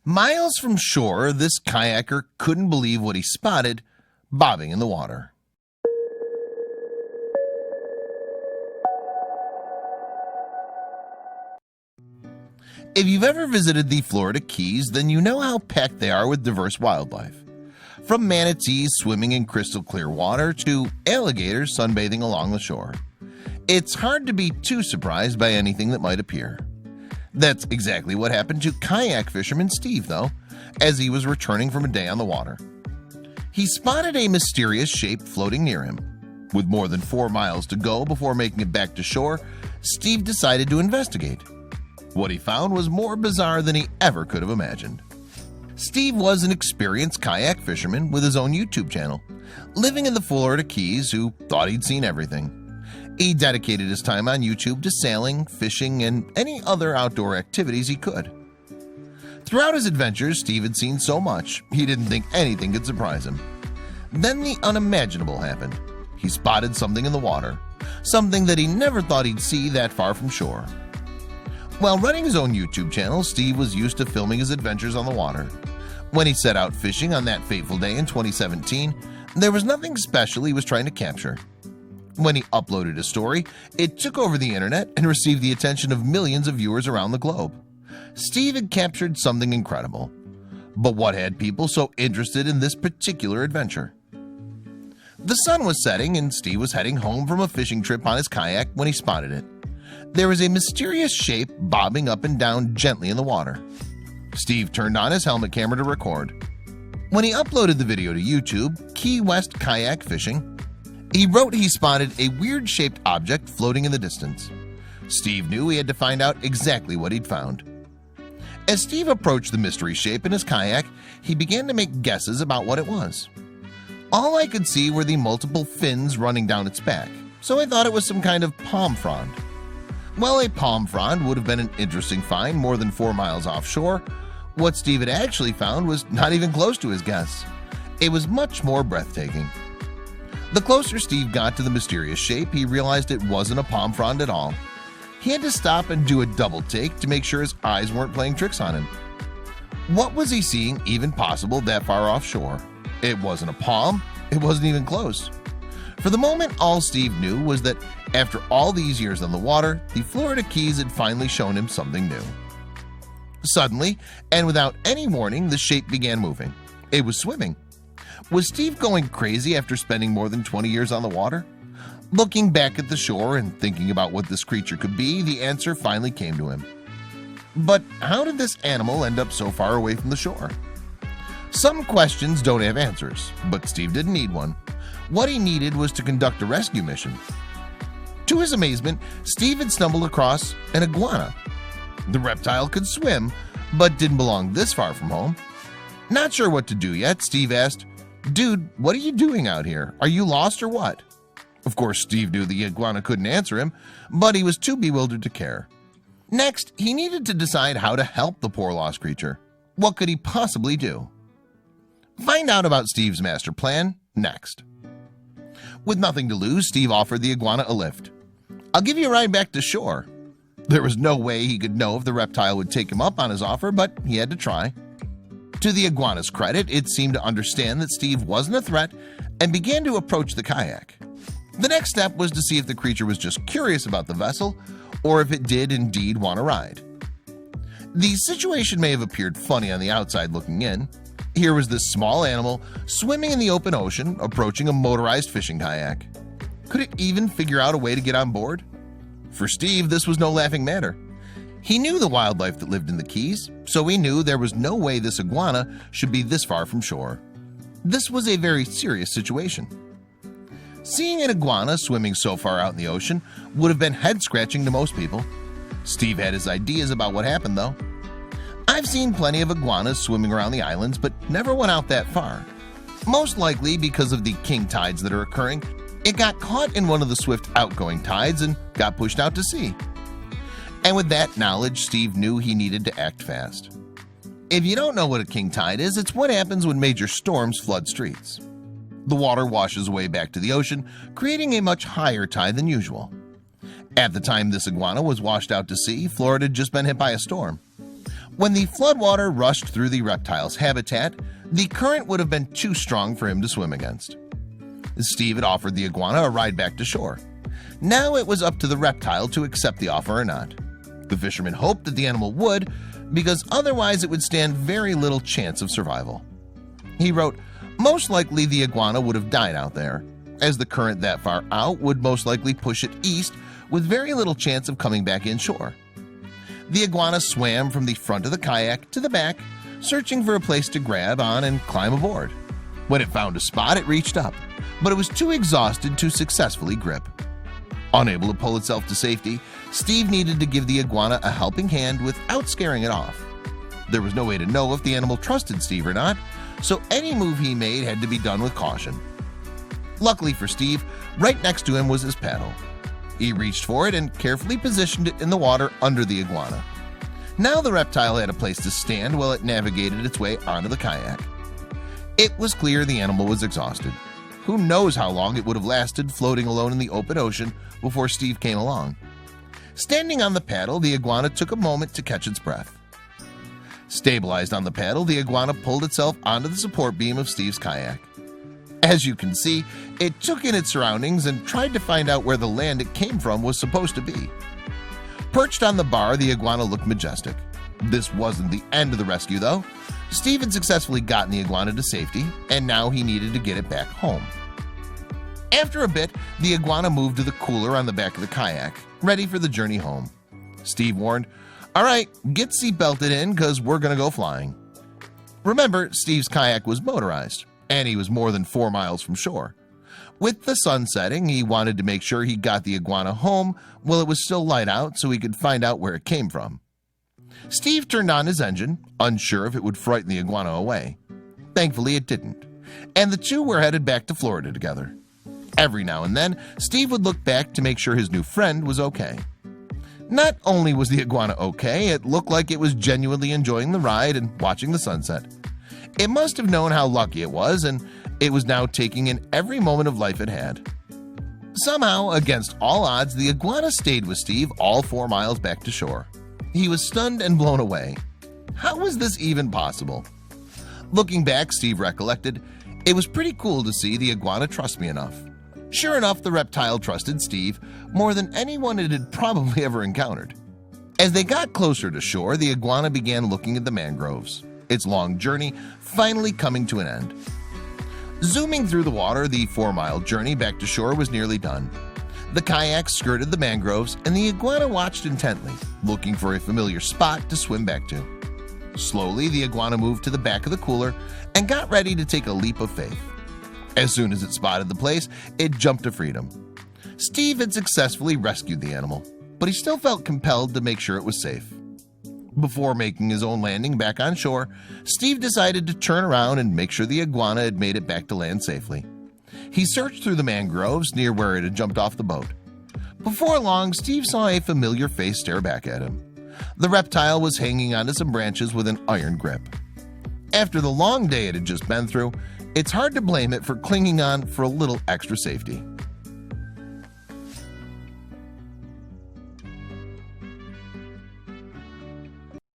Miles from shore, this kayaker couldn't believe what he spotted bobbing in the water. If you've ever visited the Florida Keys, then you know how packed they are with diverse wildlife. From manatees swimming in crystal clear water to alligators sunbathing along the shore. It's hard to be too surprised by anything that might appear. That's exactly what happened to kayak fisherman Steve, though, as he was returning from a day on the water. He spotted a mysterious shape floating near him. With more than 4 miles to go before making it back to shore, Steve decided to investigate. What he found was more bizarre than he ever could have imagined. Steve was an experienced kayak fisherman with his own YouTube channel, living in the Florida Keys, who thought he'd seen everything. He dedicated his time on YouTube to sailing, fishing, and any other outdoor activities he could. Throughout his adventures, Steve had seen so much, he didn't think anything could surprise him. Then the unimaginable happened. He spotted something in the water, something that he never thought he'd see that far from shore. While running his own YouTube channel, Steve was used to filming his adventures on the water. When he set out fishing on that fateful day in 2017, there was nothing special he was trying to capture. When he uploaded a story, it took over the internet and received the attention of millions of viewers around the globe. Steve had captured something incredible. But what had people so interested in this particular adventure? The sun was setting and Steve was heading home from a fishing trip on his kayak when he spotted it. There was a mysterious shape bobbing up and down gently in the water. Steve turned on his helmet camera to record. When he uploaded the video to YouTube, Key West Kayak Fishing, he wrote he spotted a weird-shaped object floating in the distance. Steve knew he had to find out exactly what he'd found. As Steve approached the mystery shape in his kayak, he began to make guesses about what it was. All I could see were the multiple fins running down its back, so I thought it was some kind of palm frond. Well, a palm frond would have been an interesting find more than 4 miles offshore. What Steve had actually found was not even close to his guess. It was much more breathtaking. The closer Steve got to the mysterious shape, he realized it wasn't a palm frond at all. He had to stop and do a double take to make sure his eyes weren't playing tricks on him. What was he seeing even possible that far offshore? It wasn't a palm, it wasn't even close. For the moment, all Steve knew was that after all these years on the water, the Florida Keys had finally shown him something new. Suddenly, and without any warning, the shape began moving. It was swimming. Was Steve going crazy after spending more than 20 years on the water? Looking back at the shore and thinking about what this creature could be, the answer finally came to him. But how did this animal end up so far away from the shore? Some questions don't have answers, but Steve didn't need one. What he needed was to conduct a rescue mission. To his amazement, Steve had stumbled across an iguana. The reptile could swim, but didn't belong this far from home. Not sure what to do yet, Steve asked, "Dude, what are you doing out here? Are you lost or what?" Of course, Steve knew the iguana couldn't answer him, but he was too bewildered to care. Next, he needed to decide how to help the poor lost creature. What could he possibly do? Find out about Steve's master plan next. With nothing to lose, Steve offered the iguana a lift. "I'll give you a ride back to shore." There was no way he could know if the reptile would take him up on his offer, but he had to try. To the iguana's credit, it seemed to understand that Steve wasn't a threat and began to approach the kayak. The next step was to see if the creature was just curious about the vessel or if it did indeed want to ride. The situation may have appeared funny on the outside looking in. Here was this small animal swimming in the open ocean, approaching a motorized fishing kayak. Could it even figure out a way to get on board? For Steve, this was no laughing matter. He knew the wildlife that lived in the Keys, so he knew there was no way this iguana should be this far from shore. This was a very serious situation. Seeing an iguana swimming so far out in the ocean would have been head-scratching to most people. Steve had his ideas about what happened, though. "I've seen plenty of iguanas swimming around the islands, but never went out that far. Most likely because of the king tides that are occurring, it got caught in one of the swift outgoing tides and got pushed out to sea." And with that knowledge, Steve knew he needed to act fast. If you don't know what a king tide is, it's what happens when major storms flood streets. The water washes away back to the ocean, creating a much higher tide than usual. At the time this iguana was washed out to sea, Florida had just been hit by a storm. When the floodwater rushed through the reptile's habitat, the current would have been too strong for him to swim against. Steve had offered the iguana a ride back to shore. Now it was up to the reptile to accept the offer or not. The fisherman hoped that the animal would, because otherwise it would stand very little chance of survival. He wrote, most likely the iguana would have died out there, as the current that far out would most likely push it east with very little chance of coming back inshore. The iguana swam from the front of the kayak to the back, searching for a place to grab on and climb aboard. When it found a spot, it reached up, but it was too exhausted to successfully grip. Unable to pull itself to safety, Steve needed to give the iguana a helping hand without scaring it off. There was no way to know if the animal trusted Steve or not, so any move he made had to be done with caution. Luckily for Steve, right next to him was his paddle. He reached for it and carefully positioned it in the water under the iguana. Now the reptile had a place to stand while it navigated its way onto the kayak. It was clear the animal was exhausted. Who knows how long it would have lasted floating alone in the open ocean before Steve came along. Standing on the paddle, the iguana took a moment to catch its breath. Stabilized on the paddle, the iguana pulled itself onto the support beam of Steve's kayak. As you can see, it took in its surroundings and tried to find out where the land it came from was supposed to be. Perched on the bar, the iguana looked majestic. This wasn't the end of the rescue, though. Steve had successfully gotten the iguana to safety, and now he needed to get it back home. After a bit, the iguana moved to the cooler on the back of the kayak, ready for the journey home. Steve warned, "All right, get seatbelted in because we're going to go flying." Remember, Steve's kayak was motorized, and he was more than 4 miles from shore. With the sun setting, he wanted to make sure he got the iguana home while it was still light out so he could find out where it came from. Steve turned on his engine, unsure if it would frighten the iguana away. Thankfully, it didn't, and the two were headed back to Florida together. Every now and then, Steve would look back to make sure his new friend was okay. Not only was the iguana okay, it looked like it was genuinely enjoying the ride and watching the sunset. It must have known how lucky it was, and it was now taking in every moment of life it had. Somehow, against all odds, the iguana stayed with Steve all 4 miles back to shore. He was stunned and blown away. How was this even possible? Looking back, Steve recollected, it was pretty cool to see the iguana trust me enough. Sure enough, the reptile trusted Steve more than anyone it had probably ever encountered. As they got closer to shore, the iguana began looking at the mangroves, its long journey finally coming to an end. Zooming through the water, the 4-mile journey back to shore was nearly done. The kayak skirted the mangroves, and the iguana watched intently, looking for a familiar spot to swim back to. Slowly, the iguana moved to the back of the cooler and got ready to take a leap of faith. As soon as it spotted the place, it jumped to freedom. Steve had successfully rescued the animal, but he still felt compelled to make sure it was safe. Before making his own landing back on shore, Steve decided to turn around and make sure the iguana had made it back to land safely. He searched through the mangroves near where it had jumped off the boat. Before long, Steve saw a familiar face stare back at him. The reptile was hanging onto some branches with an iron grip. After the long day it had just been through, it's hard to blame it for clinging on for a little extra safety.